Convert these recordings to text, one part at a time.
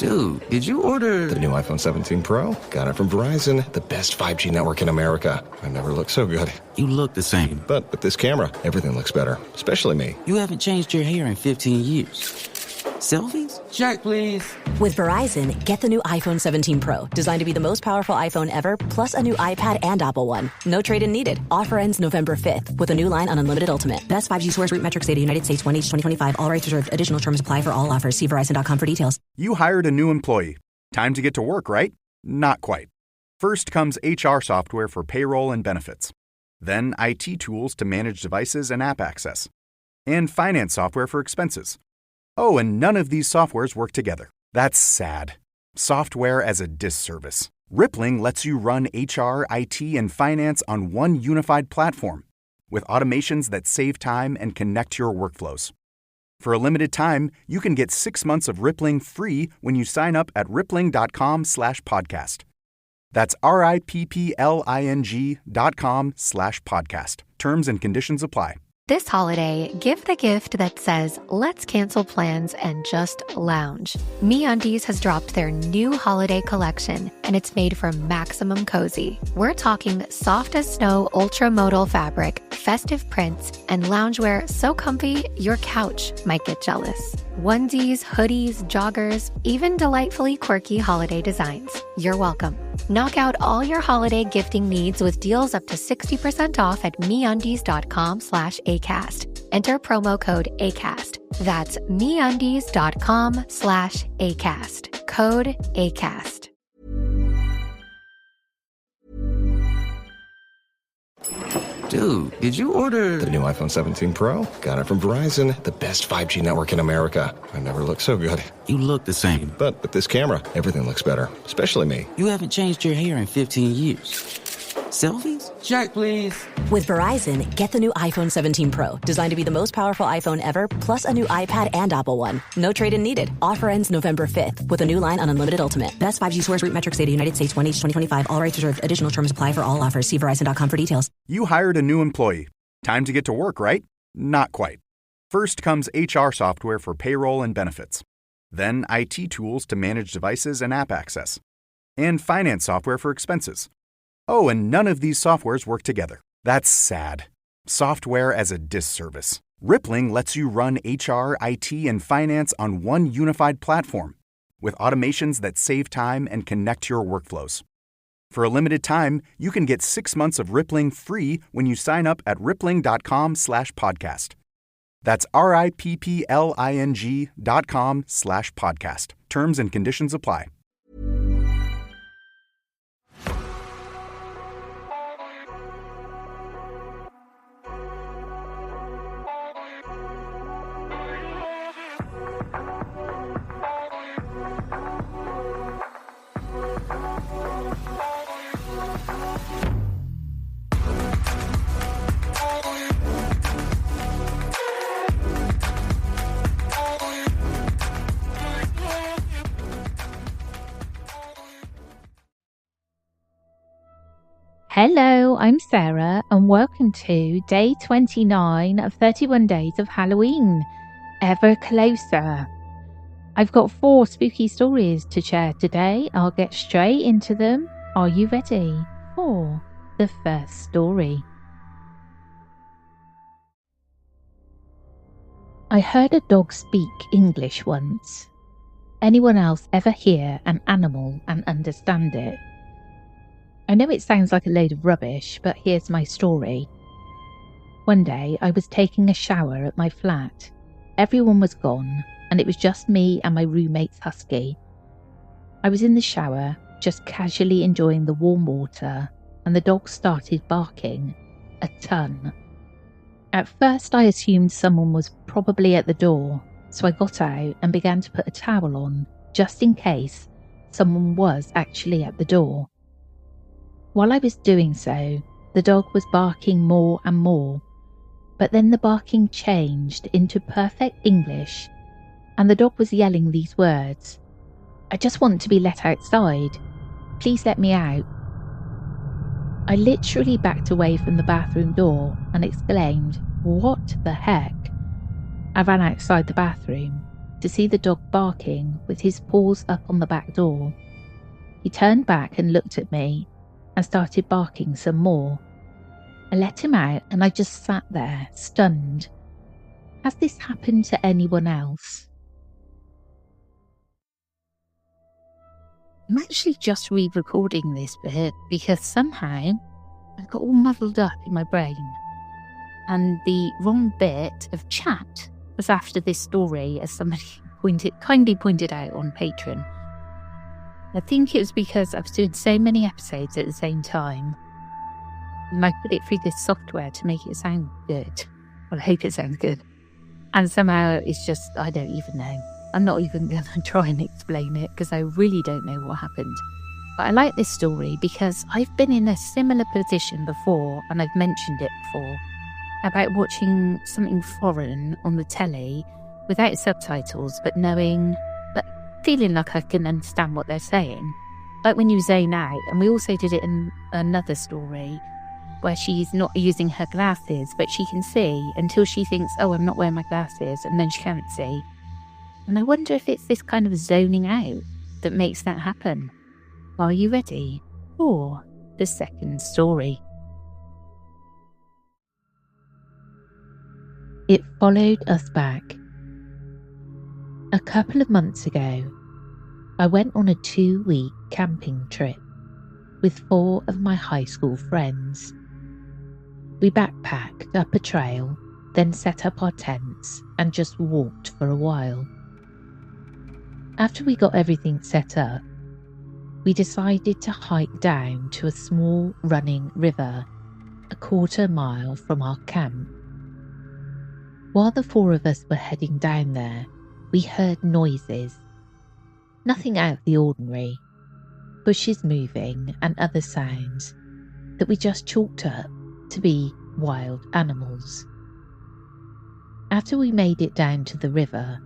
Dude, did you order... The new iPhone 17 Pro? Got it from Verizon, the best 5G network in America. I never looked so good. You look the same. But with this camera, everything looks better. Especially me. You haven't changed your hair in 15 years. Selfies? Check, please. With Verizon, get the new iPhone 17 Pro, designed to be the most powerful iPhone ever, plus a new iPad and Apple One. No trade-in needed. Offer ends November 5th with a new line on Unlimited Ultimate. Best 5G source root metrics data, United States, 1H 2025. All rights reserved. Additional terms apply for all offers. See Verizon.com for details. You hired a new employee. Time to get to work, right? Not quite. First comes HR software for payroll and benefits. Then IT tools to manage devices and app access. And finance software for expenses. Oh, and none of these softwares work together. That's sad. Software as a disservice. Rippling lets you run HR, IT, and finance on one unified platform with automations that save time and connect your workflows. For a limited time, you can get 6 months of Rippling free when you sign up at rippling.com/podcast. That's RIPPLING.com/podcast. Terms and conditions apply. This holiday, give the gift that says, let's cancel plans and just lounge. MeUndies has dropped their new holiday collection, and it's made for maximum cozy. We're talking soft as snow ultramodal fabric, festive prints, and loungewear so comfy your couch might get jealous. Onesies, hoodies, joggers, even delightfully quirky holiday designs. You're welcome. Knock out all your holiday gifting needs with deals up to 60% off at MeUndies.com/ACAST. Enter promo code ACAST. That's MeUndies.com/ACAST. Code ACAST. Dude, did you order... The new iPhone 17 Pro? Got it from Verizon, the best 5G network in America. I never looked so good. You look the same. But with this camera, everything looks better. Especially me. You haven't changed your hair in 15 years. Selfies? Check, please. With Verizon, get the new iPhone 17 Pro, designed to be the most powerful iPhone ever, plus a new iPad and Apple One. No trade-in needed. Offer ends November 5th with a new line on Unlimited Ultimate. Best 5G source root metrics data, United States, 1H 2025. All rights reserved. Additional terms apply for all offers. See Verizon.com for details. You hired a new employee. Time to get to work, right? Not quite. First comes HR software for payroll and benefits. Then IT tools to manage devices and app access. And finance software for expenses. Oh, and none of these softwares work together. That's sad. Software as a disservice. Rippling lets you run HR, IT, and finance on one unified platform with automations that save time and connect your workflows. For a limited time, you can get 6 months of Rippling free when you sign up at rippling.com/podcast. That's RIPPLING.com/podcast. Terms and conditions apply. Hello, I'm Sarah, and welcome to day 29 of 31 days of Halloween. Ever closer. I've got 4 spooky stories to share today. I'll get straight into them. Are you ready for the first story? I heard a dog speak English once. Anyone else ever hear an animal and understand it? I know it sounds like a load of rubbish, but here's my story. One day, I was taking a shower at my flat. Everyone was gone, and it was just me and my roommate's husky. I was in the shower, just casually enjoying the warm water, and the dog started barking. A ton. At first, I assumed someone was probably at the door, so I got out and began to put a towel on, just in case someone was actually at the door. While I was doing so, the dog was barking more and more, but then the barking changed into perfect English, and the dog was yelling these words: "I just want to be let outside. Please let me out." I literally backed away from the bathroom door and exclaimed, "What the heck?" I ran outside the bathroom. to see the dog barking with his paws up on the back door. He turned back and looked at me and started barking some more. I let him out and I just sat there, stunned. Has this happened to anyone else? I'm actually just re-recording this bit because somehow I got all muddled up in my brain. And the wrong bit of chat was after this story, as somebody kindly pointed out on Patreon. I think it was because I was doing so many episodes at the same time. And I put it through this software to make it sound good. Well, I hope it sounds good. And somehow it's just, I don't even know. I'm not even going to try and explain it because I really don't know what happened. But I like this story because I've been in a similar position before, and I've mentioned it before, about watching something foreign on the telly without subtitles, but feeling like I can understand what they're saying. Like when you zone out, and we also did it in another story where she's not using her glasses, but she can see until she thinks, oh, I'm not wearing my glasses, and then she can't see. And I wonder if it's this kind of zoning out that makes that happen. Are you ready for the second story? It followed us back. A couple of months ago, I went on a 2-week camping trip with 4 of my high school friends. We backpacked up a trail, then set up our tents and just walked for a while. After we got everything set up, we decided to hike down to a small running river a 1/4 mile from our camp. While the 4 of us were heading down there, we heard noises. Nothing out of the ordinary, bushes moving and other sounds that we just chalked up to be wild animals. After we made it down to the river,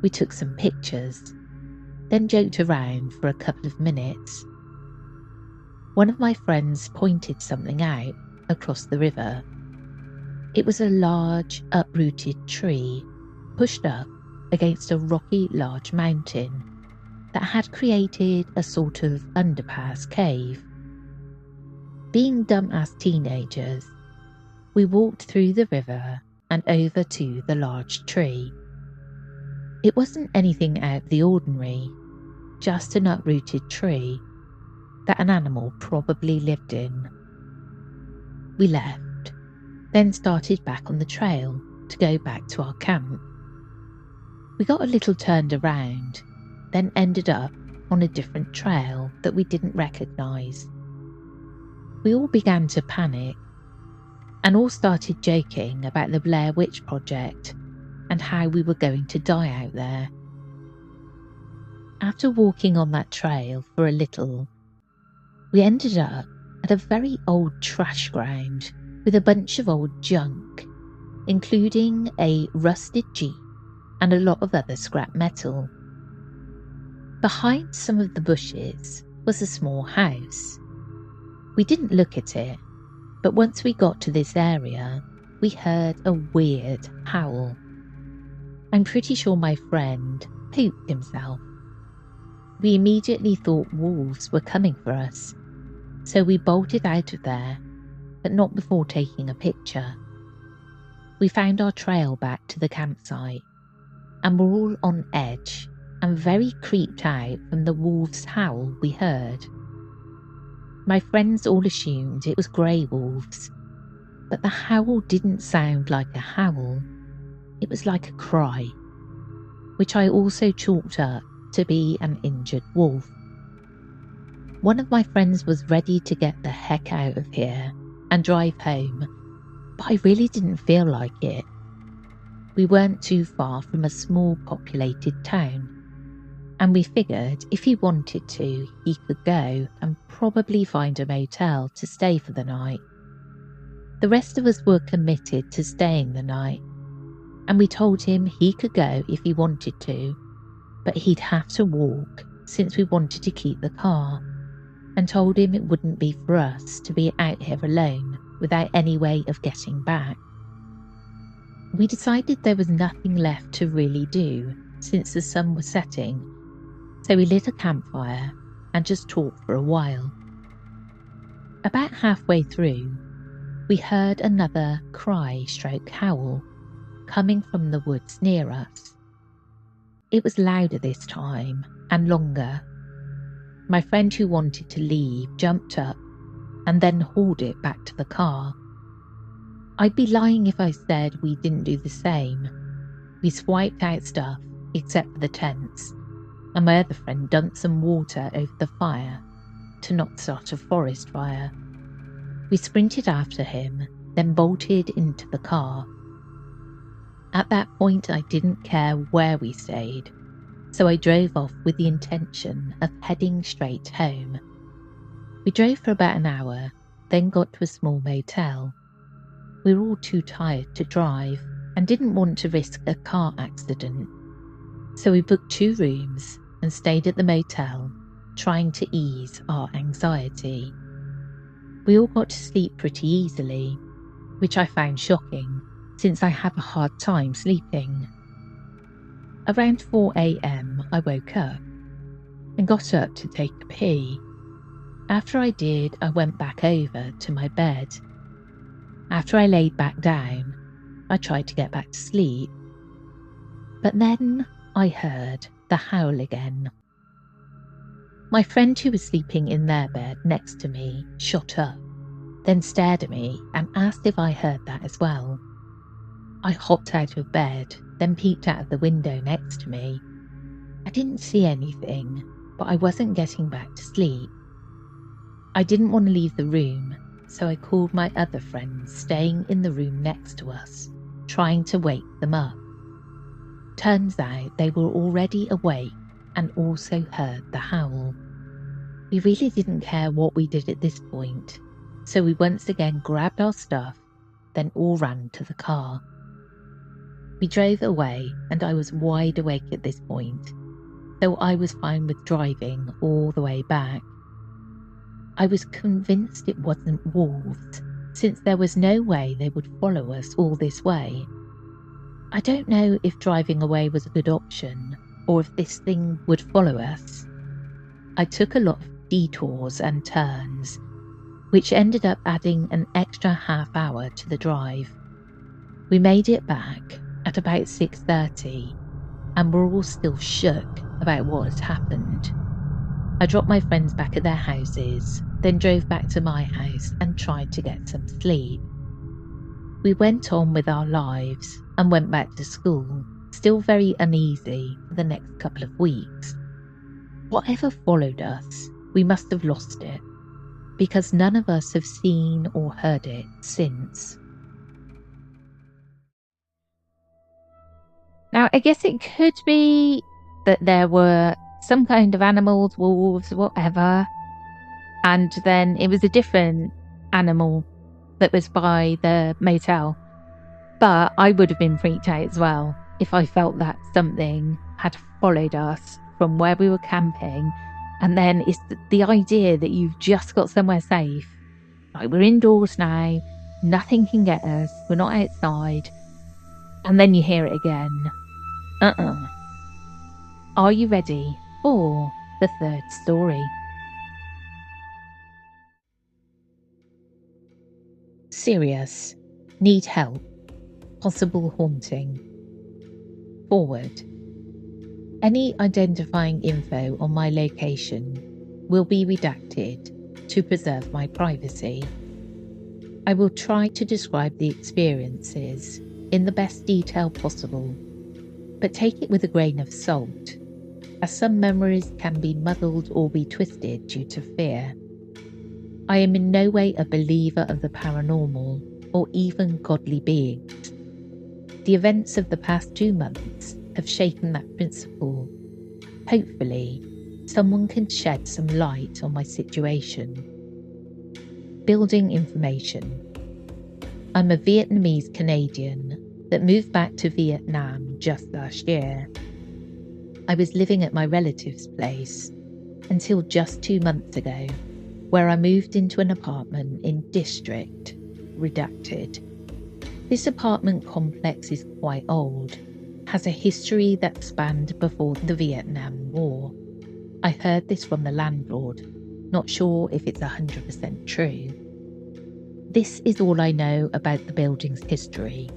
we took some pictures, then joked around for a couple of minutes. One of my friends pointed something out across the river. It was a large, uprooted tree pushed up against a rocky large mountain that had created a sort of underpass cave. Being dumb-ass teenagers, we walked through the river and over to the large tree. It wasn't anything out of the ordinary, just an uprooted tree that an animal probably lived in. We left, then started back on the trail to go back to our camp. We got a little turned around, then ended up on a different trail that we didn't recognise. We all began to panic and all started joking about the Blair Witch Project and how we were going to die out there. After walking on that trail for a little, we ended up at a very old trash ground with a bunch of old junk, including a rusted Jeep and a lot of other scrap metal. Behind some of the bushes was a small house. We didn't look at it, but once we got to this area, we heard a weird howl. I'm pretty sure my friend pooped himself. We immediately thought wolves were coming for us, so we bolted out of there, but not before taking a picture. We found our trail back to the campsite, and were all on edge and very creeped out from the wolves' howl we heard. My friends all assumed it was grey wolves, but the howl didn't sound like a howl. It was like a cry, which I also chalked up to be an injured wolf. One of my friends was ready to get the heck out of here and drive home, but I really didn't feel like it. We weren't too far from a small populated town, and we figured if he wanted to, he could go and probably find a motel to stay for the night. The rest of us were committed to staying the night, and we told him he could go if he wanted to, but he'd have to walk since we wanted to keep the car, and told him it wouldn't be for us to be out here alone without any way of getting back. We decided there was nothing left to really do, since the sun was setting, so we lit a campfire and just talked for a while. About halfway through, we heard another cry/howl coming from the woods near us. It was louder this time and longer. My friend who wanted to leave jumped up and then hauled it back to the car. I'd be lying if I said we didn't do the same. We swiped out stuff except for the tents, and my other friend dumped some water over the fire to not start a forest fire. We sprinted after him, then bolted into the car. At that point, I didn't care where we stayed, so I drove off with the intention of heading straight home. We drove for about an hour, then got to a small motel. We were all too tired to drive and didn't want to risk a car accident, so we booked 2 rooms and stayed at the motel, trying to ease our anxiety. We all got to sleep pretty easily, which I found shocking since I have a hard time sleeping. Around 4 a.m. I woke up and got up to take a pee. After I did, I went back over to my bed. After I laid back down, I tried to get back to sleep. But then I heard the howl again. My friend who was sleeping in their bed next to me shot up, then stared at me and asked if I heard that as well. I hopped out of bed, then peeped out of the window next to me. I didn't see anything, but I wasn't getting back to sleep. I didn't want to leave the room, so I called my other friends staying in the room next to us, trying to wake them up. Turns out they were already awake and also heard the howl. We really didn't care what we did at this point, so we once again grabbed our stuff, then all ran to the car. We drove away and I was wide awake at this point, though I was fine with driving all the way back. I was convinced it wasn't wolves, since there was no way they would follow us all this way. I don't know if driving away was a good option, or if this thing would follow us. I took a lot of detours and turns, which ended up adding an extra half hour to the drive. We made it back at about 6:30, and were all still shook about what had happened. I dropped my friends back at their houses, then drove back to my house and tried to get some sleep. We went on with our lives and went back to school, still very uneasy for the next couple of weeks. Whatever followed us, we must have lost it, because none of us have seen or heard it since. Now, I guess it could be that there were some kind of animals, wolves, whatever, and then it was a different animal that was by the motel. But I would have been freaked out as well if I felt that something had followed us from where we were camping, and then it's the idea that you've just got somewhere safe. Like, we're indoors now, nothing can get us, we're not outside, and then you hear it again. Are you ready for the third story? Serious. Need help. Possible haunting. Forward. Any identifying info on my location will be redacted to preserve my privacy. I will try to describe the experiences in the best detail possible, but take it with a grain of salt, as some memories can be muddled or be twisted due to fear. I am in no way a believer of the paranormal or even godly beings. The events of the past 2 months have shaken that principle. Hopefully, someone can shed some light on my situation. Building information. I'm a Vietnamese Canadian that moved back to Vietnam just last year. I was living at my relative's place until just 2 months ago, where I moved into an apartment in District, redacted. This apartment complex is quite old, has a history that spanned before the Vietnam War. I heard this from the landlord, not sure if it's 100% true. This is all I know about the building's history.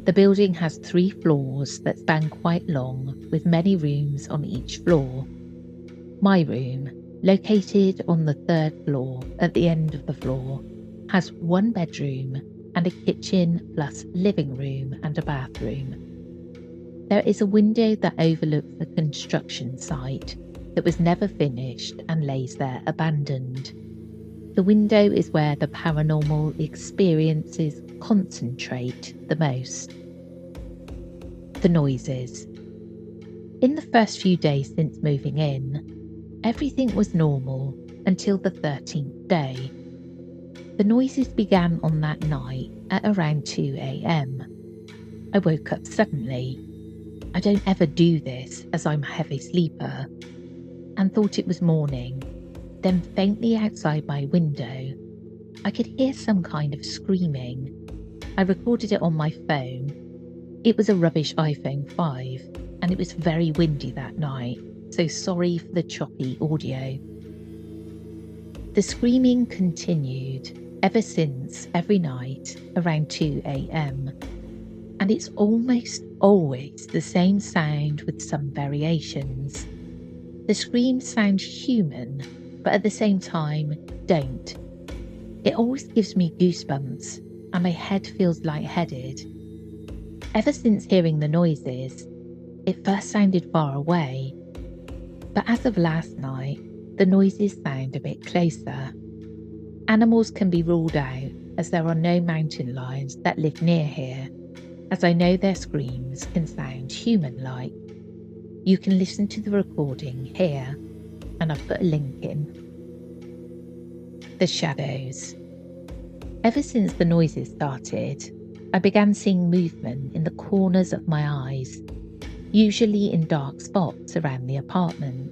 The building has 3 floors that span quite long, with many rooms on each floor. My room, located on the 3rd floor at the end of the floor, has 1 bedroom and a kitchen plus living room and a bathroom. There is a window that overlooks a construction site that was never finished and lays there abandoned. The window is where the paranormal experiences concentrate the most. The noises. In the first few days since moving in, everything was normal until the 13th day. The noises began on that night at around 2 a.m. I woke up suddenly. I don't ever do this as I'm a heavy sleeper, and thought it was morning. Then faintly outside my window, I could hear some kind of screaming. I recorded it on my phone. It was a rubbish iPhone 5, and it was very windy that night, so sorry for the choppy audio. The screaming continued ever since every night around 2 a.m, and it's almost always the same sound with some variations. The screams sound human, but at the same time don't. It always gives me goosebumps and my head feels lightheaded. Ever since hearing the noises, it first sounded far away, but as of last night, the noises sound a bit closer. Animals can be ruled out as there are no mountain lions that live near here, as I know their screams can sound human-like. You can listen to the recording here, and I've put a link in. The shadows. Ever since the noises started, I began seeing movement in the corners of my eyes, usually in dark spots around the apartment.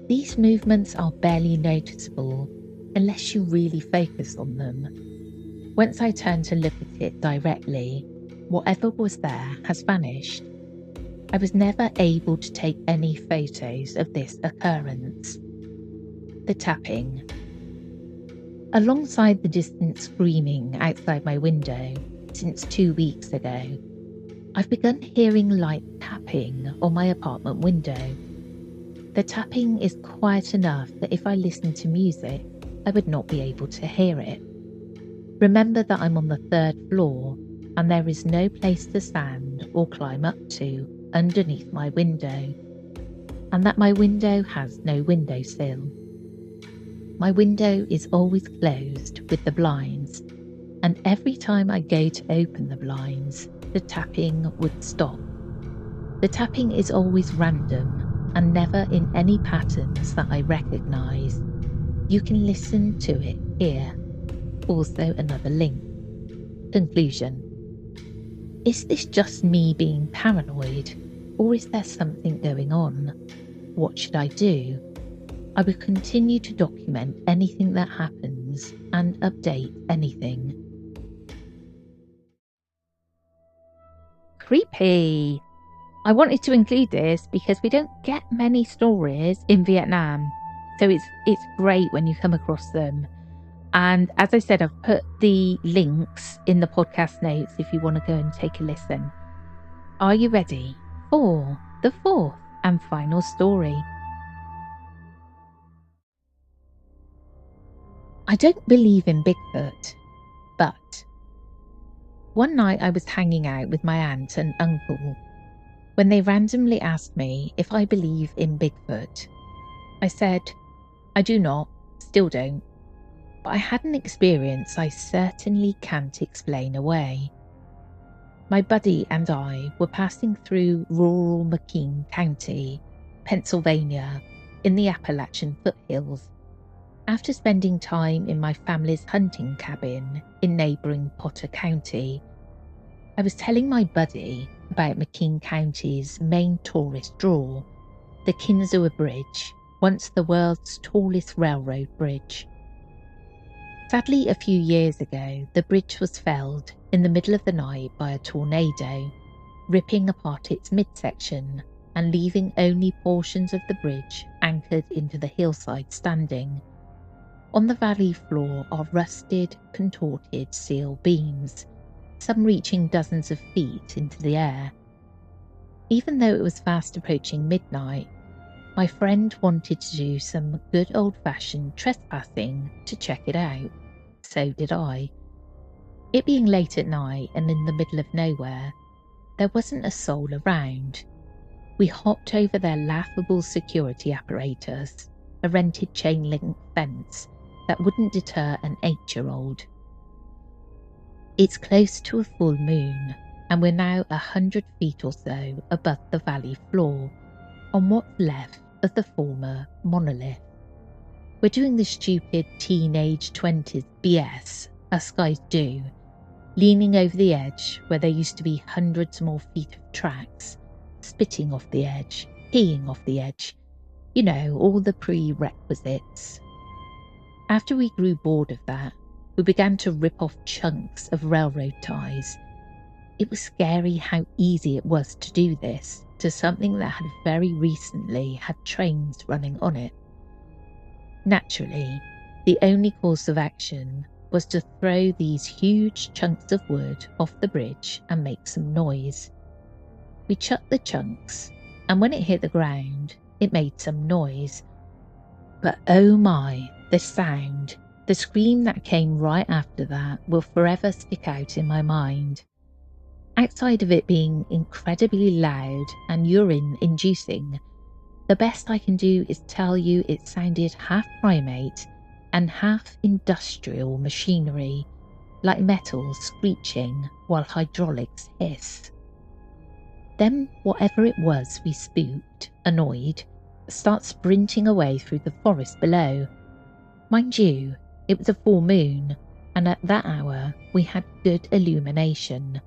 These movements are barely noticeable unless you really focus on them. Once I turn to look at it directly, whatever was there has vanished. I was never able to take any photos of this occurrence. The tapping. Alongside the distant screaming outside my window since 2 weeks ago, I've begun hearing light tapping on my apartment window. The tapping is quiet enough that if I listened to music, I would not be able to hear it. Remember that I'm on the 3rd floor and there is no place to stand or climb up to underneath my window, and that my window has no windowsill. My window is always closed with the blinds, and every time I go to open the blinds, the tapping would stop. The tapping is always random and never in any patterns that I recognise. You can listen to it here. Also another link. Conclusion. Is this just me being paranoid, or is there something going on? What should I do? I will continue to document anything that happens and update anything. Creepy. I wanted to include this because we don't get many stories in Vietnam, so it's great when you come across them. And as I said, I've put the links in the podcast notes if you want to go and take a listen. Are you ready for the 4th and final story? I don't believe in Bigfoot, but one night I was hanging out with my aunt and uncle when they randomly asked me if I believe in Bigfoot. I said, I do not, still don't. But I had an experience I certainly can't explain away. My buddy and I were passing through rural McKean County, Pennsylvania, in the Appalachian foothills, after spending time in my family's hunting cabin in neighbouring Potter County. I was telling my buddy about McKean County's main tourist draw, the Kinzua Bridge, once the world's tallest railroad bridge. Sadly, a few years ago, the bridge was felled in the middle of the night by a tornado. ripping apart its midsection and leaving only portions of the bridge anchored into the hillside standing. On the valley floor are rusted, contorted steel beams, some reaching dozens of feet into the air. Even though it was fast approaching midnight, my friend wanted to do some good old-fashioned trespassing to check it out. So did I. It being late at night and in the middle of nowhere, there wasn't a soul around. We hopped over their laughable security apparatus, a rented chain-link fence that wouldn't deter an 8-year-old. It's close to a full moon, and we're now 100 feet or so above the valley floor, on what's left of the former monolith. We're doing the stupid teenage 20s BS, as guys do, leaning over the edge where there used to be hundreds more feet of tracks, spitting off the edge, peeing off the edge, you know, all the prerequisites. After we grew bored of that, we began to rip off chunks of railroad ties. It was scary how easy it was to do this to something that had very recently had trains running on it. Naturally, the only course of action was to throw these huge chunks of wood off the bridge and make some noise. We chucked the chunks, and when it hit the ground, it made some noise. But oh my, the sound, the scream that came right after that will forever stick out in my mind. Outside of it being incredibly loud and urine-inducing, the best I can do is tell you it sounded half primate and half industrial machinery, like metal screeching while hydraulics hiss. Then whatever it was we spooked, annoyed, starts sprinting away through the forest below. Mind you, it was a full moon, and at that hour we had good illumination.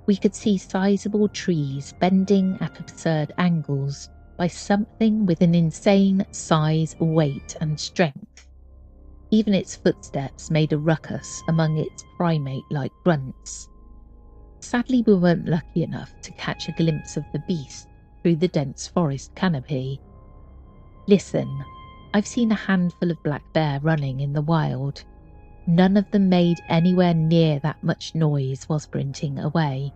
We could see sizable trees bending at absurd angles by something with an insane size, weight and strength. Even its footsteps made a ruckus among its primate-like grunts. Sadly, we weren't lucky enough to catch a glimpse of the beast through the dense forest canopy. Listen, I've seen a handful of black bear running in the wild. None of them made anywhere near that much noise while sprinting away.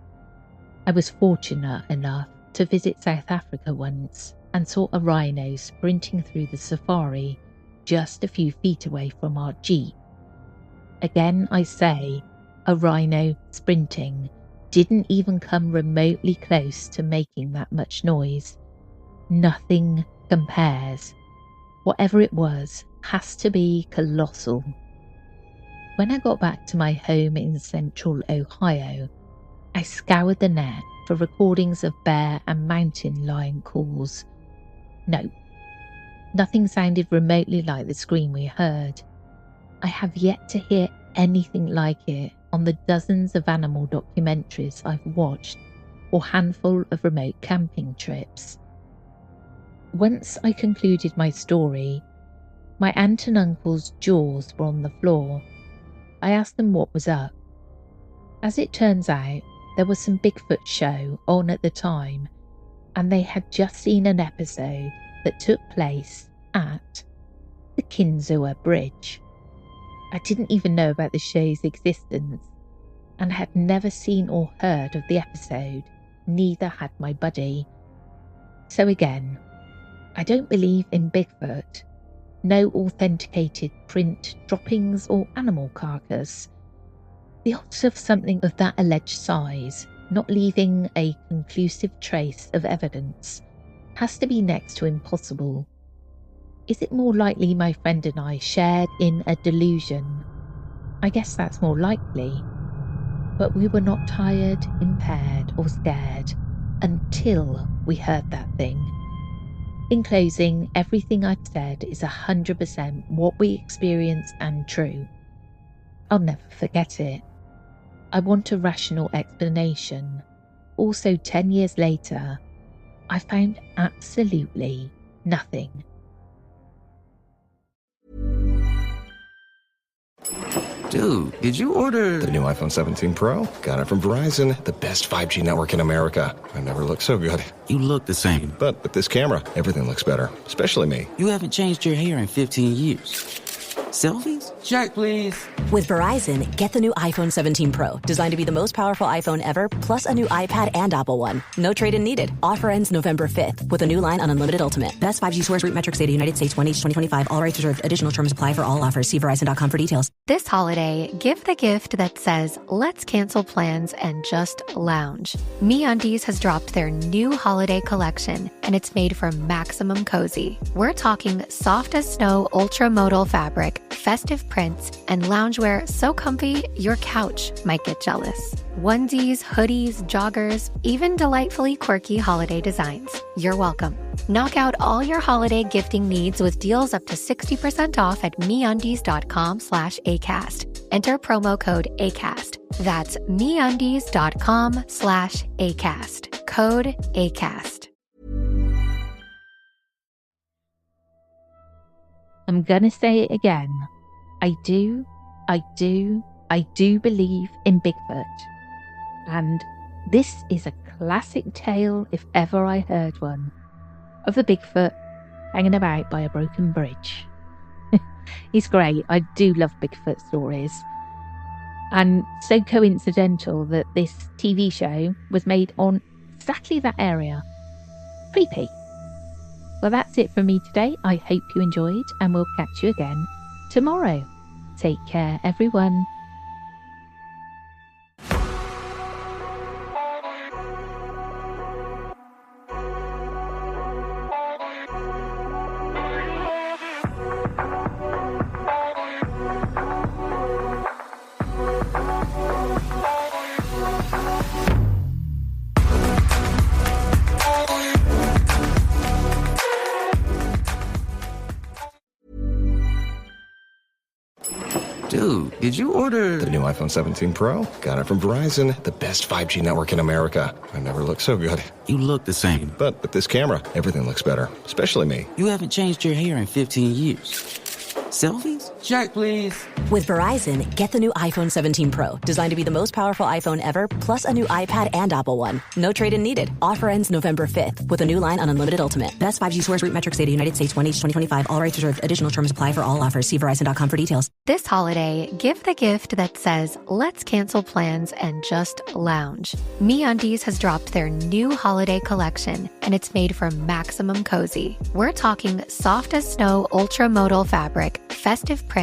I was fortunate enough to visit South Africa once and saw a rhino sprinting through the safari just a few feet away from our jeep. Again I say, a rhino sprinting didn't even come remotely close to making that much noise. Nothing compares. Whatever it was has to be colossal. When I got back to my home in central Ohio, I scoured the net for recordings of bear and mountain lion calls. No, nothing sounded remotely like the scream we heard. I have yet to hear anything like it on the dozens of animal documentaries I've watched or handful of remote camping trips. Once I concluded my story, my aunt and uncle's jaws were on the floor. I asked them what was up. As it turns out, there was some Bigfoot show on at the time, and they had just seen an episode that took place at the Kinzua Bridge. I didn't even know about the show's existence and had never seen or heard of the episode, neither had my buddy. So again, I don't believe in Bigfoot. No authenticated print droppings or animal carcass. The odds of something of that alleged size not leaving a conclusive trace of evidence has to be next to impossible. Is it more likely my friend and I shared in a delusion? I guess that's more likely. But we were not tired, impaired or scared until we heard that thing. In closing, everything I've said is 100% what we experienced and true. I'll never forget it. I want a rational explanation. Also, 10 years later, I found absolutely nothing. Dude, did you order... The new iPhone 17 Pro? Got it from Verizon, the best 5G network in America. I never looked so good. You look the same. But with this camera, everything looks better. Especially me. You haven't changed your hair in 15 years. Selfies? Check, please. With Verizon, get the new iPhone 17 Pro, designed to be the most powerful iPhone ever, plus a new iPad and Apple One. No trade-in needed. Offer ends November 5th with a new line on Unlimited Ultimate. Best 5G source root metrics data United States 1H 2025. All rights reserved. Additional terms apply for all offers. See Verizon.com for details. This holiday, give the gift that says, let's cancel plans and just lounge. MeUndies has dropped their new holiday collection, and it's made from maximum cozy. We're talking soft as snow ultra-modal fabric, festive prints, and loungewear so comfy your couch might get jealous. Onesies, hoodies, joggers, even delightfully quirky holiday designs. You're welcome. Knock out all your holiday gifting needs with deals up to 60% off at MeUndies.com/ACAST. Enter promo code ACAST. That's MeUndies.com/ACAST. Code ACAST. I'm gonna say it again. I do believe in Bigfoot. And this is a classic tale, if ever I heard one, of the Bigfoot hanging about by a broken bridge. He's great. I do love Bigfoot stories. And so coincidental that this TV show was made on exactly that area. Creepy. Well, that's it for me today. I hope you enjoyed, and we'll catch you again tomorrow. Take care, everyone. Dude, did you order... The new iPhone 17 Pro? Got it from Verizon, the best 5G network in America. I never looked so good. You look the same. But with this camera, everything looks better. Especially me. You haven't changed your hair in 15 years. Selfies? Check, please. With Verizon, get the new iPhone 17 Pro, designed to be the most powerful iPhone ever, plus a new iPad and Apple One. No trade-in needed. Offer ends November 5th with a new line on Unlimited Ultimate. Best 5G source root metrics data United States 1H 2025. All rights reserved. Additional terms apply for all offers. See Verizon.com for details. This holiday, give the gift that says, let's cancel plans and just lounge. MeUndies has dropped their new holiday collection, and it's made from maximum cozy. We're talking soft as snow ultra-modal fabric, festive prints,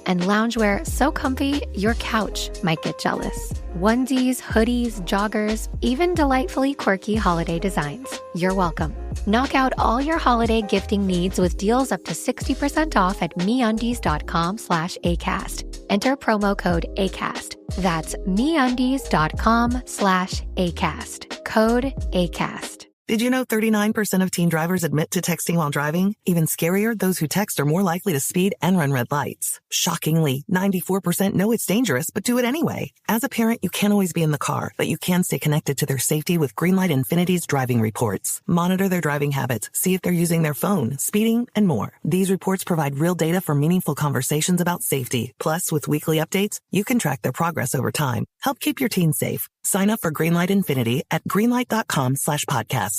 and loungewear so comfy your couch might get jealous. Onesies, hoodies, joggers, even delightfully quirky holiday designs. You're welcome. Knock out all your holiday gifting needs with deals up to 60% off at MeUndies.com/ACAST. Enter promo code ACAST. That's MeUndies.com/ACAST. Code ACAST. Did you know 39% of teen drivers admit to texting while driving? Even scarier, those who text are more likely to speed and run red lights. Shockingly, 94% know it's dangerous but do it anyway. As a parent, you can't always be in the car, but you can stay connected to their safety with Greenlight Infinity's driving reports. Monitor their driving habits, see if they're using their phone, speeding, and more. These reports provide real data for meaningful conversations about safety. Plus, with weekly updates, you can track their progress over time. Help keep your teens safe. Sign up for Greenlight Infinity at greenlight.com/podcast.